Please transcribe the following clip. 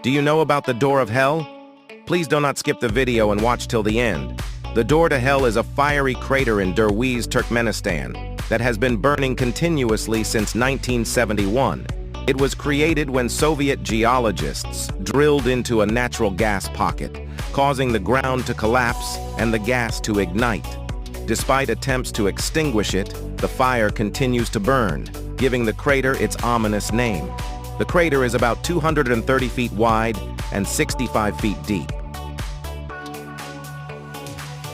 Do you know about the Door of Hell? Please do not skip the video and watch till the end. The Door to Hell is a fiery crater in Derwize, Turkmenistan, that has been burning continuously since 1971. It was created when Soviet geologists drilled into a natural gas pocket, causing the ground to collapse and the gas to ignite. Despite attempts to extinguish it, the fire continues to burn, giving the crater its ominous name. The crater is about 230 feet wide and 65 feet deep.